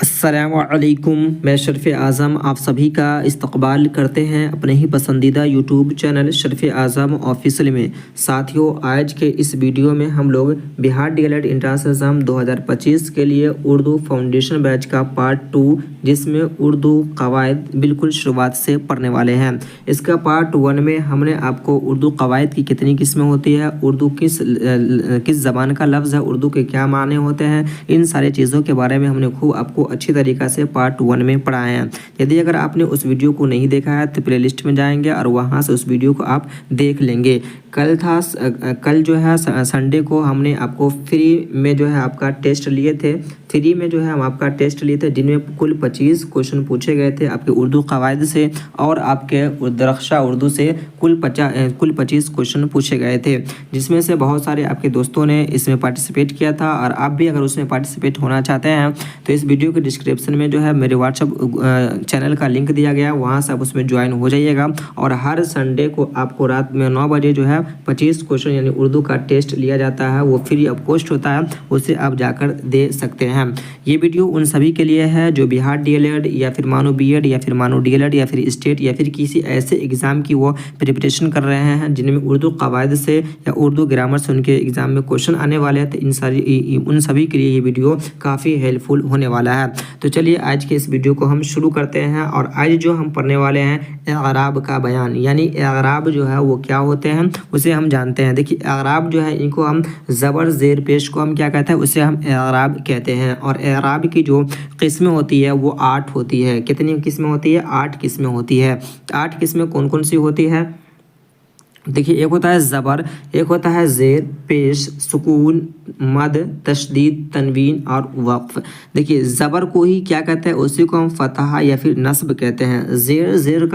السلام علیکم، میں شرف اعظم آپ سبھی کا استقبال کرتے ہیں اپنے ہی پسندیدہ YouTube channel Sharaf Azam official میں۔ ساتھیوں، آج کے اس ویڈیو میں ہم لوگ Bihar D El Ed entrance exam 2025 کے لیے اردو فاؤنڈیشن بیچ کا پارٹ 2، جس میں اردو قواعد بالکل شروعات سے پڑھنے والے ہیں۔ اس کا پارٹ 1 میں ہم نے آپ کو اردو قواعد کی کتنی قسمیں ہوتی ہے، اردو کس زبان کا لفظ ہے، اردو کے کیا معنی ہوتے ہیں، ان ساری چیزوں کے بارے میں ہم نے خوب آپ کو اچھی طریقہ سے پارٹ 1 میں پڑھائے ہیں۔ یدی اگر آپ نے اس ویڈیو کو نہیں دیکھا ہے تو پلے لسٹ میں جائیں گے اور وہاں سے اس ویڈیو کو آپ دیکھ لیں گے۔ کل جو ہے سنڈے کو ہم نے آپ کو فری میں جو ہے آپ کا ٹیسٹ لیے تھے، فری میں جو ہے ہم آپ کا ٹیسٹ لیے تھے، جن میں کل 25 کوشچن پوچھے گئے تھے آپ کے اردو قواعد سے، اور آپ کے درخشہ اردو سے کل 25 کوشچن پوچھے گئے تھے، جس میں سے بہت سارے آپ کے دوستوں نے اس میں پارٹیسپیٹ کیا تھا۔ اور آپ بھی اگر اس میں پارٹیسپیٹ ہونا چاہتے ہیں تو اس ویڈیو کے ڈسکرپشن میں جو ہے میرے واٹس ایپ چینل کا لنک دیا گیا ہے، وہاں سے آپ اس میں جوائن ہو جائیے گا۔ اور ہر سنڈے کو آپ کو رات میں 9 بجے جو ہے 25 کوشچن یعنی اردو کا ٹیسٹ لیا جاتا ہے، وہ فری آف کاسٹ ہوتا ہے، اسے آپ جا کر دے سکتے ہیں۔ یہ ویڈیو ان سبھی کے لیے ہے جو بہار ڈی ایل ایڈ یا پھر مانو بی ایڈ یا پھر مانو ڈی ایل ایڈ یا پھر اسٹیٹ یا پھر کسی ایسے ایگزام کی وہ پریپریشن کر رہے ہیں جن میں اردو قواعد سے یا اردو گرامر سے ان کے ایگزام میں کوشچن آنے والے ہیں، تو ان سبھی کے لیے یہ ویڈیو کافی ہیلپ فل ہونے والا ہے۔ تو چلیے آج کے اس ویڈیو کو ہم شروع کرتے ہیں، اور آج جو ہم پڑھنے والے ہیں اعراب کا بیان، یعنی اعراب جو ہے وہ کیا ہوتے ہیں اسے ہم جانتے ہیں۔ دیکھیے اعراب جو ہے ان کو ہم زبر زیر پیش کو ہم کیا کہتے ہیں، اسے ہم اعراب کہتے ہیں۔ اور اعراب کی جو قسمیں ہوتی ہے وہ 8 ہوتی ہے۔ کتنی قسمیں ہوتی ہے؟ 8 قسمیں ہوتی ہے۔ 8 قسمیں کون کون سی ہوتی ہے؟ دیکھیے ایک ہوتا ہے زبر، ایک ہوتا ہے زیر پیش، سکون، مد، تشدید، تنوین اور وقف۔ دیکھیے زبر کو ہی کیا کہتے ہیں، اسی کو ہم فتحہ یا پھر نصب کہتے ہیں۔ زیر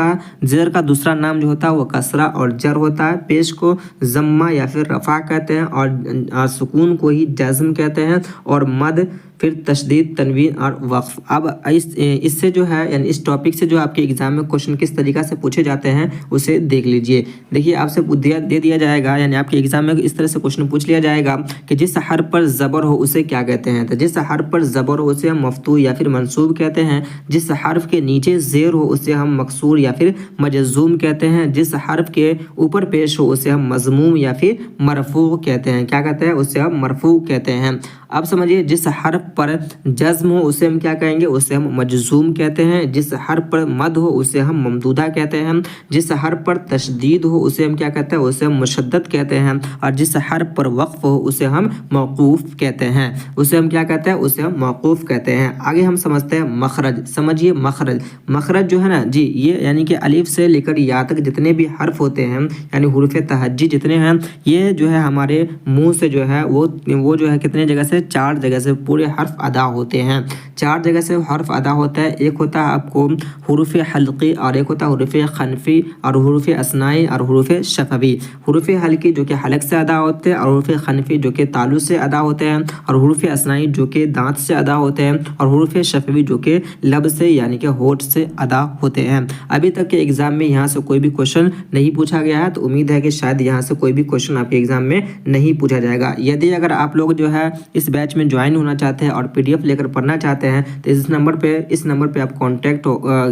کا دوسرا نام جو ہوتا ہے وہ کسرہ اور جر ہوتا ہے۔ پیش کو ضمہ یا پھر رفع کہتے ہیں، اور سکون کو ہی جزم کہتے ہیں، اور مد، پھر تشدید، تنوین اور وقف۔ اب اس سے جو ہے یعنی اس ٹاپک سے جو آپ کے ایگزام میں کوشچن کس طریقہ سے پوچھے جاتے ہیں اسے دیکھ لیجئے۔ دیکھیے آپ سے دے دیا جائے گا، یعنی آپ کے ایگزام میں اس طرح سے کوشچن پوچھ لیا جائے گا کہ جس حرف پر زبر ہو اسے کیا کہتے ہیں، تو جس حرف پر زبر ہو اسے ہم مفتوح یا پھر منصوب کہتے ہیں، جس حرف کے نیچے زیر ہو اسے ہم مکسور یا پھر مجزوم کہتے ہیں، جس حرف کے اوپر پیش ہو اسے ہم مضموم یا پھر مرفوع کہتے ہیں۔ کیا کہتے ہیں؟ اسے ہم مرفوع کہتے ہیں۔ اب سمجھیے جس حرف پر جزم ہو اسے ہم کیا کہیں گے، اسے ہم مجزوم کہتے ہیں، جس حرف پر مد ہو اسے ہم ممدودہ کہتے ہیں، جس حرف پر تشدید ہو اسے ہم کیا کہتے ہیں، اسے ہم مشدد کہتے ہیں، اور جس حرف پر وقف ہو اسے ہم موقوف کہتے ہیں۔ اسے ہم کیا کہتے ہیں؟ اسے ہم موقوف کہتے ہیں۔ آگے ہم سمجھتے ہیں مخرج۔ سمجھیے مخرج جو ہے نا جی، یہ یعنی کہ الف سے لے کر یا تک جتنے بھی حرف ہوتے ہیں یعنی حروف تہجی جتنے ہیں، یہ جو ہے ہمارے منہ سے جو ہے وہ جو ہے کتنے جگہ سے، 4 جگہ سے پورے حرف ادا ہوتے ہیں۔ 4 جگہ سے حرف ادا ہوتا ہے۔ ایک ہوتا ہے آپ کو حروف حلقی، اور ایک ہوتا ہے حروف خنفی، اور حروف اثنائی، اور حروف شفوی۔ حروف حلقی جو کہ حلق سے ادا ہوتے ہیں، اور حروف خنفی جو کہ تالو سے ادا ہوتے ہیں، اور حروف اثنائی جو کہ دانت سے ادا ہوتے ہیں، اور حروف شفوی جو کہ لب سے یعنی کہ ہونٹ سے ادا ہوتے ہیں۔ ابھی تک کے ایگزام میں یہاں سے کوئی بھی کوشچن نہیں پوچھا گیا ہے، تو امید ہے کہ شاید یہاں سے کوئی بھی کوشچن آپ کے ایگزام میں نہیں پوچھا جائے گا۔ یدی اگر آپ لوگ جو ہے اس بیچ میں جوائن ہونا چاہتے ہیں اور پی ڈی ایف لے کر پڑھنا چاہتے ہیں تو اس نمبر پہ آپ کانٹیکٹ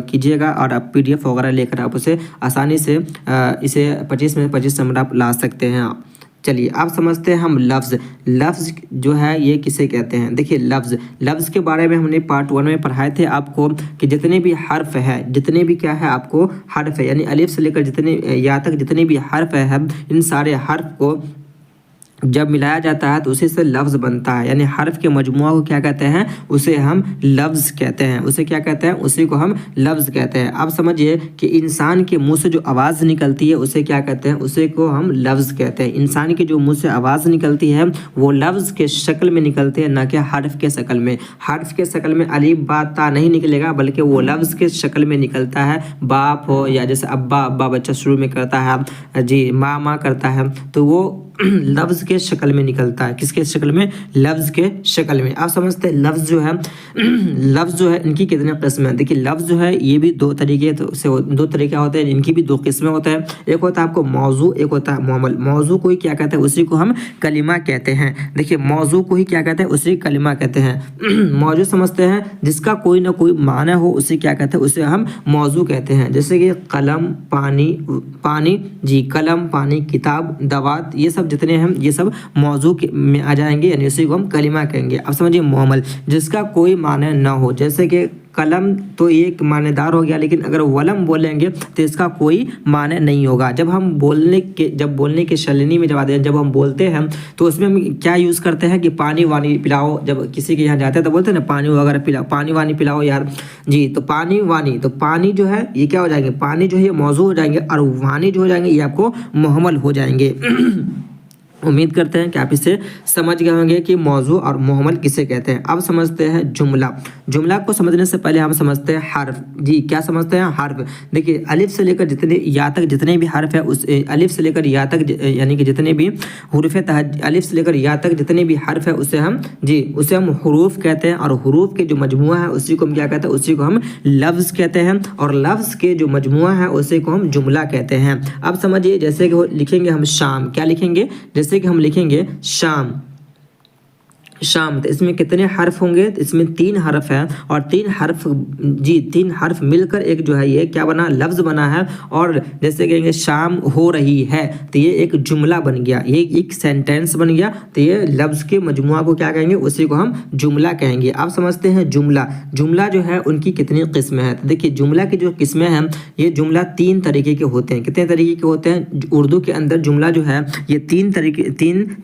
کیجیے گا، اور آپ پی ڈی ایف وغیرہ لے کر آپ اسے آسانی سے اسے 25 میں 25 نمبر آپ لا سکتے ہیں۔ چلیے آپ سمجھتے ہیں ہم لفظ جو ہے یہ کسے کہتے ہیں۔ دیکھیے لفظ کے بارے میں ہم نے پارٹ 1 میں پڑھائے تھے آپ کو کہ جتنے بھی حرف ہے، جتنے بھی کیا ہے آپ کو حرف ہے، یعنی الف سے لے کر یا تک جتنے بھی حرف ہے، ان سارے حرف کو جب ملایا جاتا ہے تو اسی سے لفظ بنتا ہے، یعنی حرف کے مجموعہ کو کیا کہتے ہیں، اسے ہم لفظ کہتے ہیں۔ اسے کیا کہتے ہیں؟ اسی کو ہم لفظ کہتے ہیں۔ اب سمجھیے کہ انسان کے منہ سے جو آواز نکلتی ہے اسے کیا کہتے ہیں، اسے کو ہم لفظ کہتے ہیں۔ انسان کی جو منہ سے آواز نکلتی ہے وہ لفظ کے شکل میں نکلتے ہیں، نہ کہ حرف کے شکل میں۔ حرف کے شکل میں الف با تا نہیں نکلے گا، بلکہ وہ لفظ کے شکل میں نکلتا ہے۔ باپ ہو، یا جیسے ابا بچہ شروع میں کرتا ہے، جی ماں کرتا ہے، تو وہ लफ्ज़ के शक्ल में निकलता है। किसके शक्ल में? लफ्ज़ के शक्ल में। आप समझते हैं लफ्ज़ जो है लफ्ज़ जो है इनकी कितने किस्में हैं। देखिए लफ्ज़ जो है ये भी दो तरीके होते हैं, इनकी भी दो किस्में होते हैं। एक होता है आपको मौजू, एक होता है मुअम्मल। मौजू को ही क्या कहते हैं? उसी को हम कलिमा कहते हैं। देखिए मौजू को ही क्या कहते हैं? उसी कलिमा कहते हैं। मौजू समझते हैं जिसका कोई ना कोई माना हो, उसे क्या कहते हैं? उसे हम मौजू कहते हैं। जैसे कि कलम, पानी जी, कलम, पानी, किताब, दवात, ये सब जितने हैं ये सब मौजू में आ जाएंगे, यानी उसी को हम कलिमा कहेंगे। अब समझिए मुअम्मल, जिसका कोई माना ना हो, जैसे कि कलम तो एक मानेदार हो गया, लेकिन अगर वलम बोलेंगे तो इसका कोई माने नहीं होगा। जब बोलने के शैली में जब हम बोलते हैं तो उसमें हम क्या यूज़ करते हैं कि पानी वानी पिलाओ। जब किसी के यहाँ जाते हैं तो बोलते हैं ना पानी वगैरह पिलाओ, पानी वानी पिलाओ यार जी। तो पानी वानी, तो पानी जो है ये क्या हो जाएंगे? पानी जो है ये मौजू हो जाएंगे, और वानी जो हो जाएंगे ये आपको मुहम्मल हो जाएंगे। उम्मीद करते हैं कि आप इसे समझ गए होंगे कि मौजू और मुहम्मल किसे कहते हैं। अब समझते हैं जुमला। जुमला को समझने से पहले हम समझते हैं हर्फ जी। क्या समझते हैं? हर्फ। देखिए अलिफ से लेकर या तक जितने भी हर्फ है, उस अलिफ से लेकर या तक यानी कि जितने भी हुरूफ अलिफ से लेकर या तक जितने भी हर्फ है उसे हम हुरूफ कहते हैं। और हुरूफ के जो मजमुआ है उसी को हम क्या कहते हैं? उसी को हम लफ्ज़ कहते हैं। और लफ्ज़ के जो मजमुआ है उसी को हम जुमला कहते हैं। अब समझिए जैसे कि लिखेंगे हम शाम, क्या लिखेंगे? जैसे कि हम लिखेंगे शाम, तो इसमें कितने हर्फ होंगे? तो इसमें 3 हर्फ है, और 3 हर्फ मिलकर एक जो है ये क्या बना? लफ्ज़ बना है। और जैसे कहेंगे शाम हो रही है, तो ये एक जुमला बन गया, ये एक सेंटेंस बन गया। तो ये लफ्ज़ के मजमुआ को क्या कहेंगे? उसी को हम जुमला कहेंगे। अब समझते हैं जुमला जो है उनकी कितनी किस्में हैं। तो देखिए जुमला की जो किस्में हैं, ये जुमला 3 तरीके के होते हैं। कितने तरीके के होते हैं? उर्दू के अंदर जुमला जो है ये 3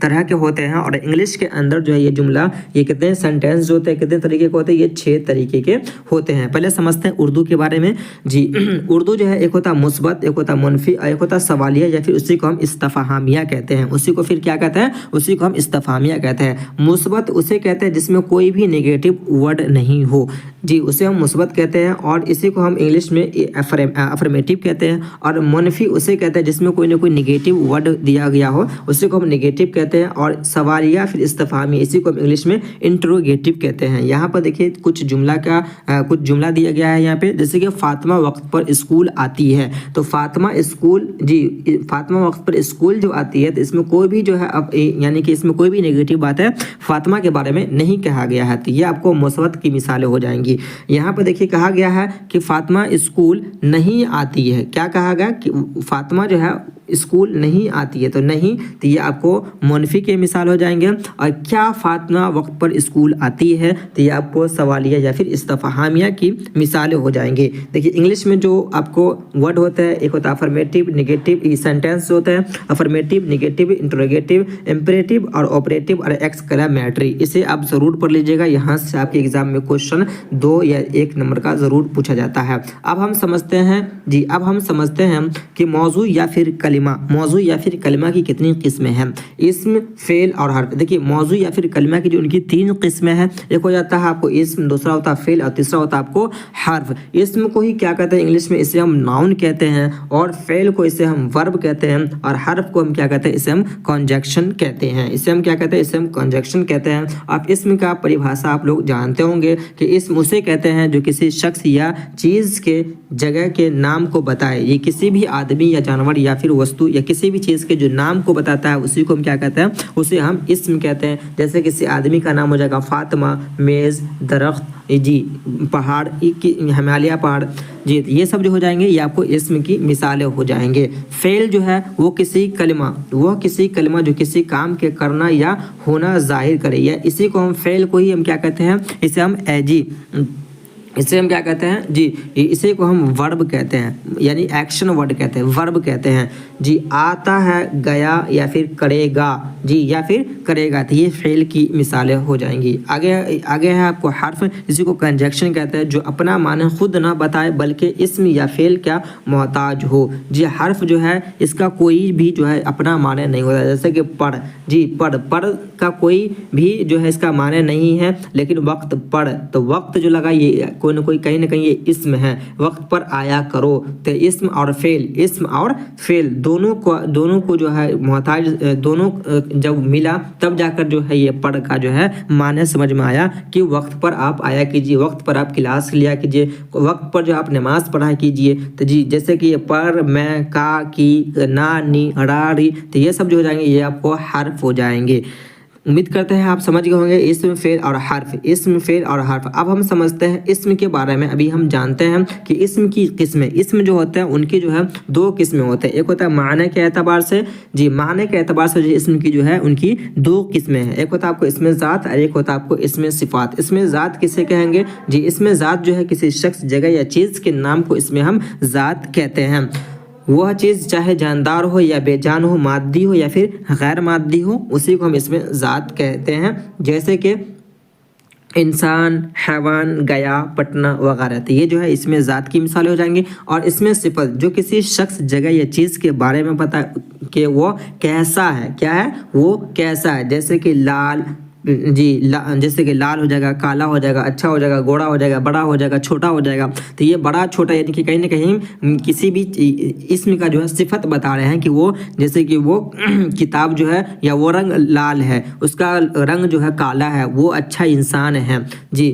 तरह के होते हैं, और इंग्लिश के अंदर जो है ये ये कितने सेंटेंस जो होते हैं, कितने तरीके के होते हैं? ये 6 तरीके के होते हैं। पहले समझते हैं उर्दू के बारे में जी। उर्दू जो है एक होता मुस्बत, एक होता मुनफी, एक होता सवालिया, या फिर उसी को हम इस्तफहामिया कहते हैं। उसी को फिर क्या कहते हैं? उसी को हम इस्तफहामिया कहते हैं। मुस्बत उसे कहते हैं जिसमें कोई भी नेगेटिव वर्ड नहीं हो जी, उसे हम मुस्बत कहते हैं। और इसी को हम इंग्लिश में अफर्मेटिव कहते हैं। और मुनफी उसे कहते हैं जिसमें कोई ना कोई नेगेटिव वर्ड दिया गया हो, उसी को हम नेगेटिव कहते हैं। और सवालिया फिर इस्तफहामी, इसी को हम इंग्लिश में इंट्रोगेटिव कहते हैं। यहाँ पर देखिए कुछ जुमला दिया गया है यहाँ पे। जैसे कि फातिमा वक्त पर स्कूल आती है, तो फातिमा वक्त पर स्कूल जो आती है, तो इसमें कोई भी जो है यानी कि इसमें कोई भी नेगेटिव बात है फातिमा के बारे में नहीं कहा गया है। तो ये आपको मुस्बत की मिसालें हो जाएंगी। यहाँ पर देखिए कहा गया है कि फातिमा स्कूल नहीं आती है। क्या कहा गया? कि फातिमा जो है स्कूल नहीं आती है, तो नहीं, तो ये आपको मुनफी के मिसाल हो जाएंगे। और क्या फातिमा वक्त पर स्कूल आती है, तो ये आपको सवालिया या फिर इस्तफहामिया की मिसालें हो जाएंगे। देखिए इंग्लिश में जो आपको वर्ड होता है, एक होता है अफर्मेटिव, नेगेटिव, सेंटेंस होता है अफर्मेटिव, नेगेटिव, इंट्रोगेटिव, इंपेरेटिव और ऑपरेटिव और एक्सक्लेमेटरी। इसे आप ज़रूर पढ़ लीजिएगा, यहाँ से आपके एग्जाम में क्वेश्चन 2 या 1 नंबर का ज़रूर पूछा जाता है। अब हम समझते हैं कि मौजू या फिर मौजू या फिर कलिमा की कितनी किस्में हैं। इस्म, फेल और हर्फ। देखिए मौजू या फिर कलिमा की जो उनकी 3 किस्में हैं, एक हो जाता है आपको इस्म, दूसरा होता है फेल और तीसरा होता है आपको हर्फ। इस्म को ही क्या कहते हैं इंग्लिश में? इसे हम नाउन कहते हैं। और फेल को इसे हम वर्ब कहते हैं। और हर्फ को हम क्या कहते हैं? इसे हम कंजक्शन कहते हैं। इसे हम क्या कहते हैं? इसे हम कंजक्शन कहते हैं। अब इस्म का परिभाषा आप लोग जानते होंगे कि इस्म उसे कहते हैं जो किसी शख्स या चीज़ के जगह के नाम को बताए। ये किसी भी आदमी या जानवर या फिर वस्तु या किसी भी चीज़ के जो नाम को बताता है उसी को हम क्या कहते हैं? उसे हम इस्म कहते हैं। जैसे किसी आदमी का नाम हो जाएगा फातिमा, मेज़, दरख्त जी, पहाड़, हिमालय पहाड़ जी, ये सब जो हो जाएंगे ये आपको इस्म की मिसालें हो जाएंगे। फेल जो है वो किसी कलिमा जो किसी काम के करना या होना जाहिर करे, या इसी को हम फेल को ही हम क्या कहते हैं? इसे हम इसे हम क्या कहते हैं जी? इसे को हम वर्ब कहते हैं, यानी एक्शन वर्ड कहते हैं, वर्ब कहते हैं जी। आता है, गया या फिर करेगा जी, या फिर करेगा, तो ये फेल की मिसालें हो जाएंगी। आगे है आपको हर्फ, इसी को कंजक्शन कहते हैं, जो अपना माने खुद ना बताए बल्कि इस्म या फेल क्या मोहताज हो जी। हर्फ जो है इसका कोई भी जो है अपना माने नहीं होता। जैसे कि पढ़ जी, पढ़ का कोई भी जो है इसका माने नहीं है, लेकिन वक्त पढ़, तो वक्त जो लगा ये कोई ना कोई कहीं ना कहीं ये इस्म है, वक्त पर आया करो। तो इस्म और फेल दोनों को जो है मोहताज दोनों जब मिला तब जाकर जो है ये पढ़ का जो है माने समझ में आया कि वक्त पर आप आया कीजिए, वक्त पर आप क्लास लिया कीजिए, वक्त पर जो आप नमाज पढ़ा कीजिए। तो जी जैसे कि ये पर, मैं, का, की, ना, नी, रा, री, तो ये सब जो हो जाएंगे ये आपको हर्फ हो जाएंगे। उम्मीद करते हैं आप समझ गए होंगे इस्म, फेल और हर्फ, इस्म, फेल और हर्फ। अब हम समझते हैं इस्म के बारे में। अभी हम जानते हैं कि इस्म की किस्में, इस्म जो होते हैं उनकी जो है दो किस्में होते हैं। एक होता है माने के एतबार से, जी माने के एतबार से जो इस्म की जो है उनकी दो किस्में हैं। एक होता है आपको इस्म ज़ात और एक होता है आपको इस्म सिफात। इस्म ज़ात किसे कहेंगे? जी इस्म ज़ात जो है किसी शख्स, जगह या चीज़ के नाम को इसमें हम ज़ात कहते हैं। वह चीज़ चाहे जानदार हो या बेजान हो, मादी हो या फिर गैर मादी हो, उसी को हम इसमें ज़ात कहते हैं। जैसे कि इंसान, हैवान, गया, पटना वगैरह। तो ये जो है इसमें ज़ात की मिसालें हो जाएंगी। और इसमें सिफत जो किसी शख्स, जगह या चीज़ के बारे में पता कि वो कैसा है, क्या है वो कैसा है। जैसे कि लाल, जैसे कि लाल हो जाएगा, काला हो जाएगा, अच्छा हो जाएगा, गोरा हो जाएगा, बड़ा हो जाएगा, छोटा हो जाएगा। तो ये बड़ा छोटा यानी कि कहीं ना कहीं किसी भी इसम का जो है सिफत बता रहे हैं कि वो, जैसे कि वो किताब जो है या वो रंग लाल है, उसका रंग जो है काला है, वो अच्छा इंसान है। जी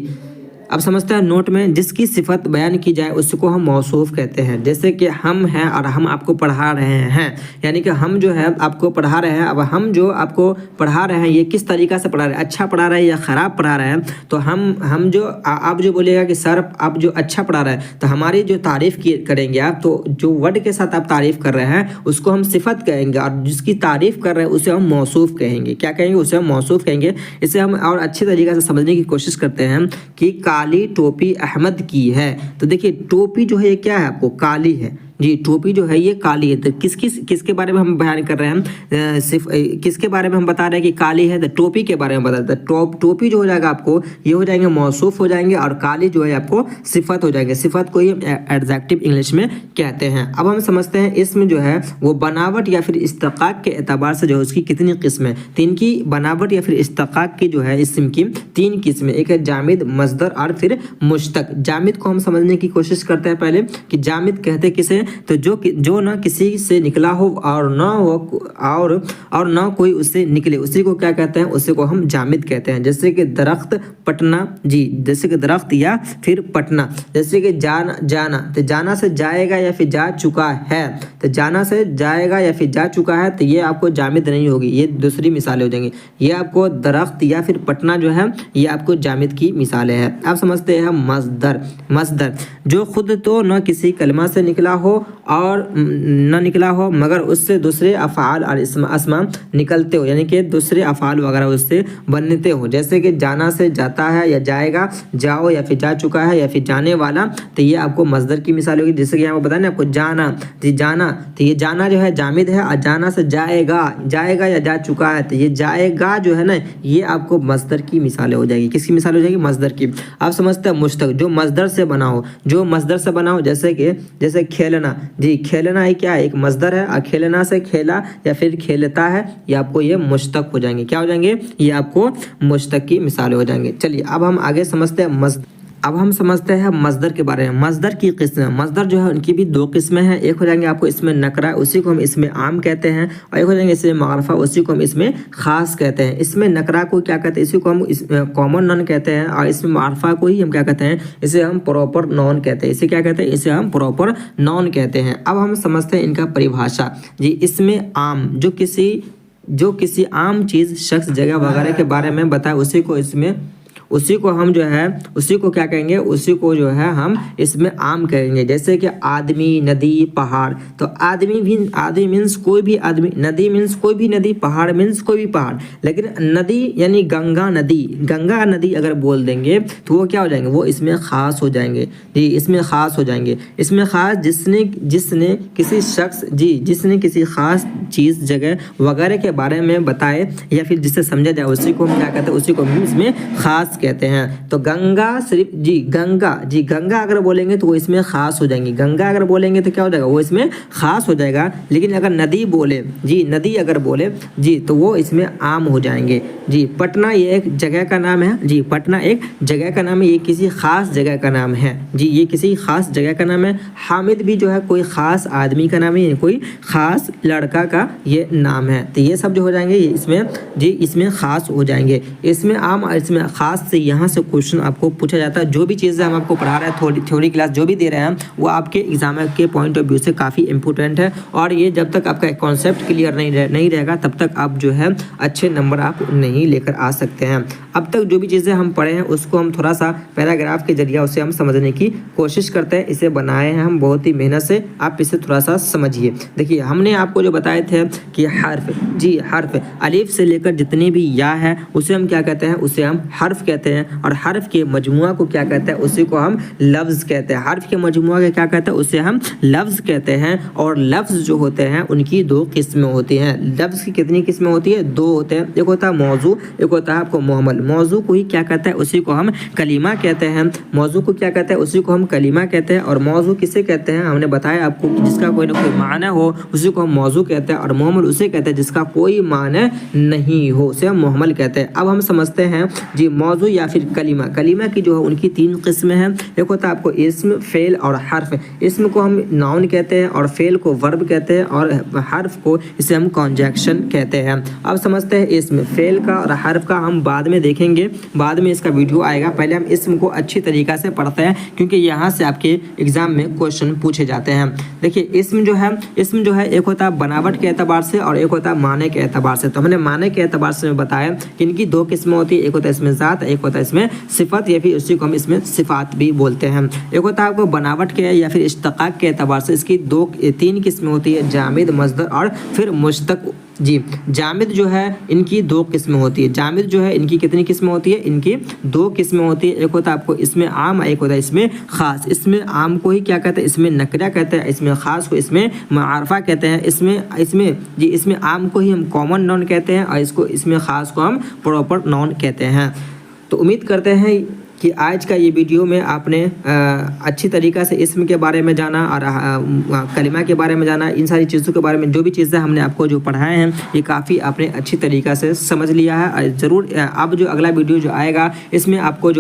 अब समझते हैं नोट में, जिसकी सिफत बयान की जाए उसको हम मौसूफ कहते हैं। जैसे कि हम हैं और हम आपको पढ़ा रहे हैं, यानी कि हम जो है आपको पढ़ा रहे हैं। अब हम जो आपको पढ़ा रहे हैं ये किस तरीक़ा से पढ़ा रहे हैं, अच्छा पढ़ा रहे हैं या ख़राब पढ़ा रहे हैं। तो हम जो आप जो बोलिएगा कि सर आप जो अच्छा पढ़ा रहे हैं, तो हमारी जो तारीफ़ करेंगे आप, तो जो वर्ड के साथ आप तारीफ़ कर रहे हैं उसको हम सिफत कहेंगे, और जिसकी तारीफ़ कर रहे हैं उसे हम मौसूफ कहेंगे। क्या कहेंगे? उसे हम मौसूफ कहेंगे। इसे हम और अच्छी तरीक़े से समझने की कोशिश करते हैं कि काली टोपी अहमद की है। तो देखिए टोपी जो है ये क्या है, आपको काली है। जी टोपी जो है ये काली है। तो किसके बारे में हम बयान कर रहे हैं, सिर्फ किसके बारे में हम बता रहे हैं कि काली है? तो टोपी के बारे में बता रहे हैं। टोपी जो हो जाएगा आपको ये हो जाएंगे मौसूफ हो जाएंगे, और काली जो है आपको सिफत हो जाएंगे। सिफत को ही एडजेक्टिव इंग्लिश में कहते हैं। अब हम समझते हैं इसमें जो है वो बनावट या फिर इस्तिकाक के एतबार से जो है उसकी कितनी किस्में। तीन की बनावट या फिर इस्तिकाक की जो है इसम की तीन किस्में। एक है जामिद, मस्दर और फिर मुश्तक। जामिद को हम समझने की कोशिश करते हैं पहले कि जामिद कहते किसे, तो जो ना किसी से निकला हो और ना कोई उससे निकले, उसी को क्या कहते हैं? उसी को हम जामिद कहते हैं। जैसे कि दरख्त, पटना। जी जैसे कि दरख्त या फिर पटना। जैसे कि जाना, तो जाना से जाएगा या फिर जा चुका है, तो जाना से जाएगा या फिर जा चुका है, तो ये आपको जामिद नहीं होगी, ये दूसरी मिसालें हो जाएंगी। ये आपको दरख्त या फिर पटना जो है ये आपको जामिद की मिसालें हैं। अब समझते हैं मस्दर जो खुद तो न किसी कलमा से निकला हो और न निकला हो मगर उससे दूसरे अफ़आल और अस्मा निकलते हो, यानी कि दूसरे अफ़आल वगैरह उससे बनते हो। जैसे कि जाना से जाता है या जाएगा, जाओ या फिर जा चुका है या फिर जाने वाला, तो ये आपको मस्दर की मिसाल होगी। जैसे कि यहाँ पर बताया ना आपको जाना, तो ये जाना जो है जामिद है, और जाना से जाएगा या जा चुका है, तो ये जाएगा जो है ना ये आपको मस्दर की मिसालें हो जाएगी। किसकी मिसाल हो जाएगी? मस्दर की। आप समझते हैं मुश्तक जो मस्दर से बना हो, जैसे खेलना। जी खेलना ही क्या है? एक मस्दर है, और खेलना से खेला या फिर खेलता है, ये आपको ये मुश्तक हो जाएंगे। क्या हो जाएंगे? ये आपको मुश्तक की मिसालें हो जाएंगे। चलिए अब हम आगे समझते हैं अब हम समझते हैं मस्दर के बारे में। मस्दर की किस्में, मस्दर जो है उनकी भी दो किस्में हैं। एक हो जाएंगे आपको इसमें नकरा, उसी को हम इसमें आम कहते हैं, और एक हो जाएंगे इसमें मारफा, उसी को हम इसमें खास कहते हैं। इसमें नकरा को क्या कहते हैं? इसी को हम कॉमन नॉन कहते हैं, और इसमें मारफा को ही हम क्या कहते हैं? इसे हम प्रॉपर नॉन कहते हैं। इसे क्या कहते हैं? इसे हम प्रॉपर नॉन कहते हैं। अब हम समझते हैं इनका परिभाषा। जी इसमें आम जो किसी आम चीज़, शख्स, जगह वगैरह के बारे में बताए उसी को हम जो है उसी को क्या कहेंगे? उसी को जो है हम इसमें आम कहेंगे। जैसे कि आदमी, नदी, पहाड़। तो आदमी मीन्स कोई भी आदमी, नदी मीन्स कोई भी नदी, पहाड़ मीन्स कोई भी पहाड़। लेकिन नदी यानी गंगा नदी अगर बोल देंगे तो वो क्या हो जाएंगे? वो इसमें खास हो जाएंगे। जी इसमें खास हो जाएंगे। इसमें खास जिसने किसी शख्स, जी जिसने किसी खास चीज़, जगह वगैरह के बारे में बताए या फिर जिससे समझा जाए, उसी को हम क्या कहते हैं? उसी को हम इसमें खास कहते हैं। तो गंगा सिर्फ गंगा अगर बोलेंगे तो वो इसमें खास हो जाएंगी, गंगा अगर बोलेंगे तो क्या हो जाएगा, वो इसमें खास हो जाएगा। लेकिन अगर नदी बोले नदी अगर बोले तो वो इसमें आम हो जाएंगे। पटना ये एक जगह का नाम है। पटना एक जगह का नाम है, ये किसी खास जगह का नाम है। ये किसी खास जगह का नाम है। हामिद भी जो है कोई खास आदमी का नाम है, कोई खास लड़का का ये नाम है। तो ये सब जो हो जाएंगे इसमें खास हो जाएंगे। इसमें आम और इसमें खास से यहाँ से क्वेश्चन आपको पूछा जाता है। जो भी चीज़ें हम आपको पढ़ा रहे हैं, थ्योरी क्लास जो भी दे रहे हैं, वो आपके एग्जाम के पॉइंट ऑफ व्यू से काफ़ी इंपॉर्टेंट है। और ये जब तक आपका कॉन्सेप्ट क्लियर नहीं रहेगा तब तक आप जो है अच्छे नंबर आप नहीं लेकर आ सकते हैं। अब तक जो भी चीज़ें हम पढ़े हैं उसको हम थोड़ा सा पैराग्राफ के जरिए उसे हम समझने की कोशिश करते हैं। इसे बनाए हैं हम बहुत ही मेहनत से, आप इसे थोड़ा सा समझिए। देखिए हमने आपको जो बताए थे कि हर्फ अलिफ से लेकर जितनी भी या है उसे हम क्या कहते हैं, उसे हम हर्फ कहते हैं। और हर्फ के मजमुआ को क्या कहते हैं, उसी को हम लफ्ज़ कहते हैं। हर्फ के मजमुआ के क्या कहते हैं, उसे हम लफ्ज़ कहते हैं। और लफ्ज़ जो होते हैं उनकी दो किस्में होती हैं। लफ्ज़ की कितनी किस्में होती है, दो होते हैं। एक होता है मौजू, एक होता है आपको मुहम्मल। मौजू को ही क्या कहते हैं, उसी को हम कलीमा कहते हैं। मौजू को क्या कहते हैं, उसी को हम कलीमा कहते हैं। और मौजू किसे कहते हैं, हमने बताया आपको कि जिसका कोई ना कोई माना हो उसी को हम मौजू कहते हैं। और मुहम्मल उसे कहते हैं जिसका कोई माना नहीं हो, उसे हम मुहम्मल कहते हैं। अब हम समझते हैं मौजू या फिर कलीमा। कलीमा की जो है उनकी तीन किस्में हैं। एक होता है आपको इस्म, फेल और हर्फ। इस्म को हम नाउन कहते हैं और फेल को वर्ब कहते हैं और हर्फ को इसे हम कॉन्जैक्शन कहते हैं। अब समझते हैं इस्म, फेल का और हर्फ का हम बाद में देखेंगे, बाद में इसका वीडियो आएगा। पहले हम इस्म को अच्छी तरीक़ा से पढ़ते हैं क्योंकि यहाँ से आपके एग्जाम में क्वेश्चन पूछे जाते हैं। देखिए इस्म जो है एक होता है बनावट के एतबार से और एक होता है माने के एतबार से। तो हमने माने के एतबार से बताया कि इनकी दो किस्में होती है, एक होता है इसमें ज़ात, एक होता है इसमें सिफत या फिर उसी को हम इसमें सिफात भी बोलते हैं। एक होता है आपको बनावट के या फिर इश्तिकाक के एतबार से, इसकी तीन किस्में होती है, जामिद, मस्दर और फिर मुश्तक। जामिद जो है इनकी दो किस्में होती है। जामिद जो है इनकी कितनी किस्में होती है, इनकी दो किस्में होती है। एक होता है आपको इसमें आम, एक होता है इसमें खास। इसमें आम को ही क्या कहते हैं, इसमें नकरा कहते हैं। इसमें खास को इसमें मारफा कहते हैं। इसमें आम को ही हम कॉमन नाउन कहते हैं और इसमें खास को हम प्रॉपर नाउन कहते हैं। तो उम्मीद करते हैं कि आज का ये वीडियो में आपने अच्छी तरीक़ा से इस्म के बारे में जाना और कलिमा के बारे में जाना, इन सारी चीज़ों के बारे में जो भी चीज़ें हमने आपको जो पढ़ाए हैं ये काफ़ी आपने अच्छी तरीक़ा से समझ लिया है। ज़रूर अब जो अगला वीडियो जो आएगा इसमें आपको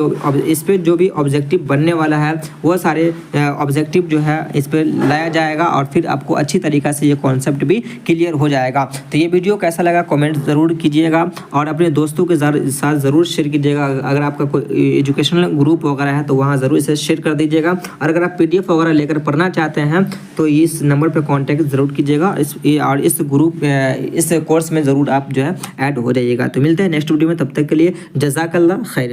इस पर जो भी ऑब्जेक्टिव बनने वाला है वो सारे ऑब्जेक्टिव जो है इस पर लाया जाएगा और फिर आपको अच्छी तरीक़ा से ये कॉन्सेप्ट भी क्लियर हो जाएगा। तो ये वीडियो कैसा लगा कमेंट ज़रूर कीजिएगा और अपने दोस्तों के साथ ज़रूर शेयर कीजिएगा। अगर आपका कोई एजुकेशन ग्रुप वगैरह है तो वहाँ ज़रूर इसे शेयर कर दीजिएगा। और अगर आप PDF वगैरह लेकर पढ़ना चाहते हैं तो इस नंबर पर कांटेक्ट ज़रूर कीजिएगा इस कोर्स में ज़रूर आप जो है ऐड हो जाइएगा। तो मिलते हैं नेक्स्ट वीडियो में, तब तक के लिए जज़ाकल्लाह खैर।